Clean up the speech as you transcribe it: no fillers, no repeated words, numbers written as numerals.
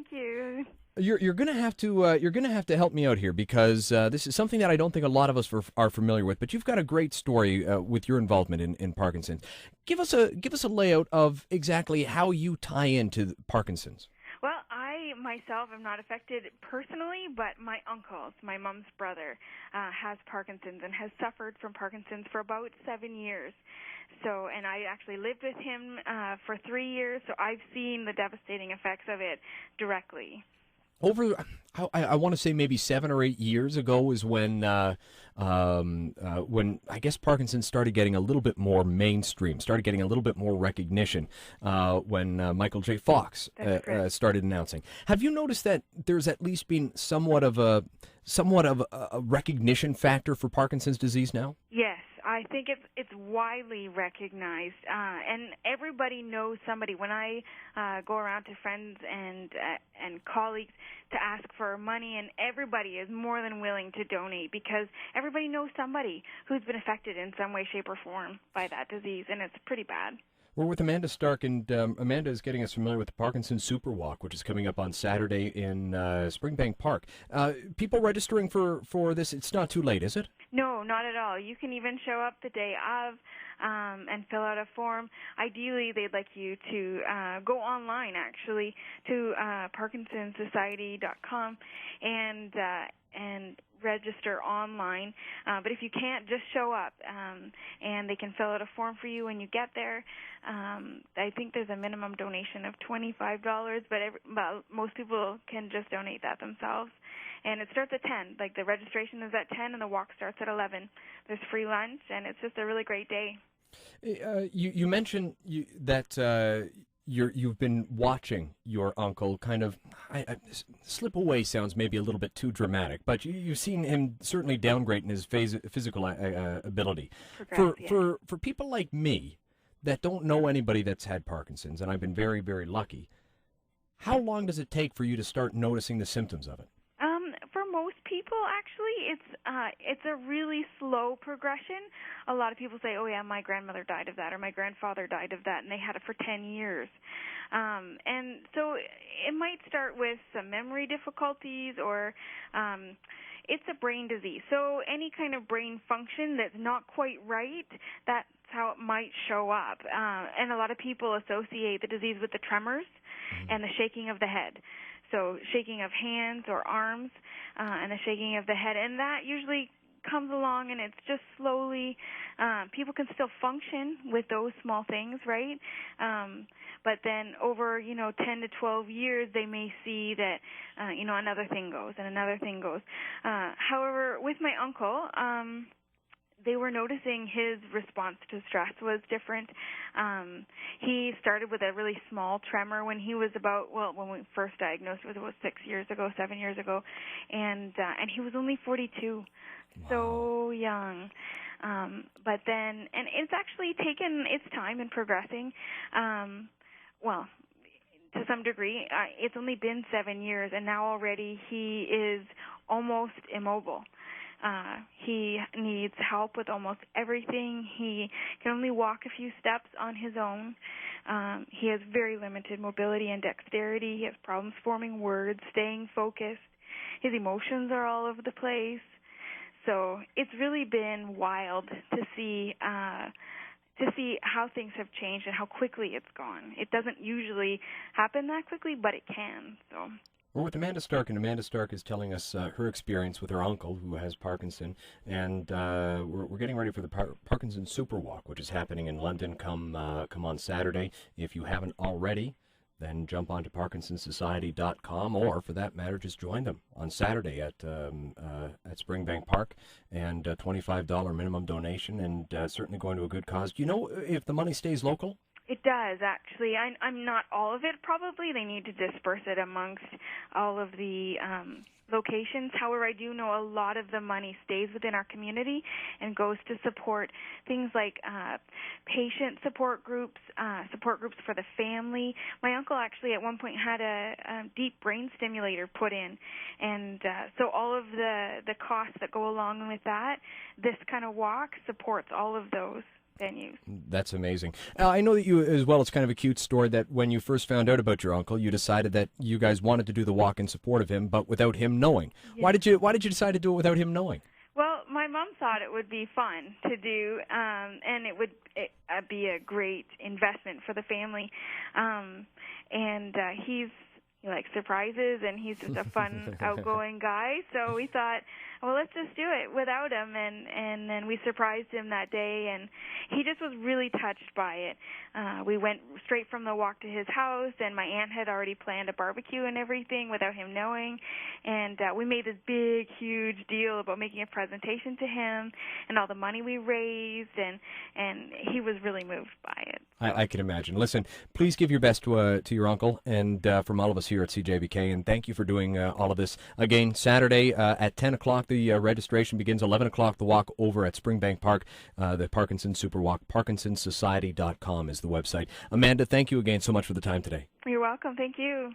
Thank you. You're going to have to help me out here because this is something that I don't think a lot of us are familiar with. But you've got a great story with your involvement in Parkinson's. Give us a layout of exactly how you tie into Parkinson's. Well, I myself am not affected personally, but my uncle, my mom's brother, has Parkinson's and has suffered from Parkinson's for about 7 years. So, and I actually lived with him for 3 years, so I've seen the devastating effects of it directly. I want to say maybe 7 or 8 years ago is when I guess Parkinson's started getting a little bit more mainstream, started getting a little bit more recognition when Michael J. Fox started announcing. Have you noticed that there's at least been somewhat of a recognition factor for Parkinson's disease now? Yes, I think it's widely recognized, and everybody knows somebody. When I go around to friends and colleagues to ask for money, and everybody is more than willing to donate because everybody knows somebody who's been affected in some way, shape, or form by that disease, and it's pretty bad. We're with Amanda Stark, and Amanda is getting us familiar with the Parkinson Superwalk, which is coming up on Saturday in Springbank Park. People registering for this, it's not too late, is it? No, not at all. You can even show up the day of and fill out a form. Ideally, they'd like you to go online, actually, to parkinsonsociety.com and register online. But if you can't, just show up, and they can fill out a form for you when you get there. I think there's a minimum donation of $25, but most people can just donate that themselves. And it starts at 10. Like, the registration is at 10, and the walk starts at 11. There's free lunch, and it's just a really great day. You mentioned that you've been watching your uncle kind of slip away. Sounds maybe a little bit too dramatic, but you've seen him certainly downgrade in his physical ability. For people like me that don't know anybody that's had Parkinson's, and I've been very, very lucky, how long does it take for you to start noticing the symptoms of it? For most people, actually, it's a really slow progression. A lot of people say, "Oh yeah, my grandmother died of that," or "My grandfather died of that," and they had it for 10 years. And so it might start with some memory difficulties, or it's a brain disease. So any kind of brain function that's not quite right, that's how it might show up. And a lot of people associate the disease with the tremors and the shaking of the head. So shaking of hands or arms and the shaking of the head. And that usually comes along, and it's just slowly. People can still function with those small things, right? But then over, 10 to 12 years, they may see that, another thing goes and another thing goes. However, with my uncle, they were noticing his response to stress was different. He started with a really small tremor when he was when we first diagnosed, it was about 7 years ago, and he was only 42, wow. So young. But then, and it's actually taken its time in progressing. To some degree, it's only been 7 years, and now already he is almost immobile. He needs help with almost everything. He can only walk a few steps on his own. He has very limited mobility and dexterity. He has problems forming words, staying focused. His emotions are all over the place. So it's really been wild to see how things have changed and how quickly it's gone. It doesn't usually happen that quickly, but it can. So. We're with Amanda Stark, and Amanda Stark is telling us her experience with her uncle who has Parkinson, and we're getting ready for the Parkinson Superwalk, which is happening in London come on Saturday. If you haven't already, then jump onto parkinsonsociety.com, or for that matter, just join them on Saturday at Springbank Park, and $25 minimum donation, and certainly going to a good cause. Do you know if the money stays local? It does, actually. I'm not all of it, probably. They need to disperse it amongst all of the locations. However, I do know a lot of the money stays within our community and goes to support things like patient support groups for the family. My uncle actually at one point had a deep brain stimulator put in, and so all of the costs that go along with that, this kind of walk supports all of those venues. That's amazing. I know that you, as well, it's kind of a cute story that when you first found out about your uncle, you decided that you guys wanted to do the walk in support of him, but without him knowing. Yeah. Why did you decide to do it without him knowing? Well, my mom thought it would be fun to do, and it would be a great investment for the family. He likes surprises, and he's just a fun, outgoing guy. So we thought, well, let's just do it without him. And then we surprised him that day, and he just was really touched by it. We went straight from the walk to his house, and my aunt had already planned a barbecue and everything without him knowing. And we made this big, huge deal about making a presentation to him and all the money we raised, and he was really moved by it. I can imagine. Listen, please give your best to your uncle, and from all of us here at CJBK, and thank you for doing all of this. Again, Saturday at 10 o'clock, the registration begins. 11 o'clock, the walk over at Springbank Park, the Parkinson Superwalk. ParkinsonSociety.com is the website. Amanda, thank you again so much for the time today. You're welcome. Thank you.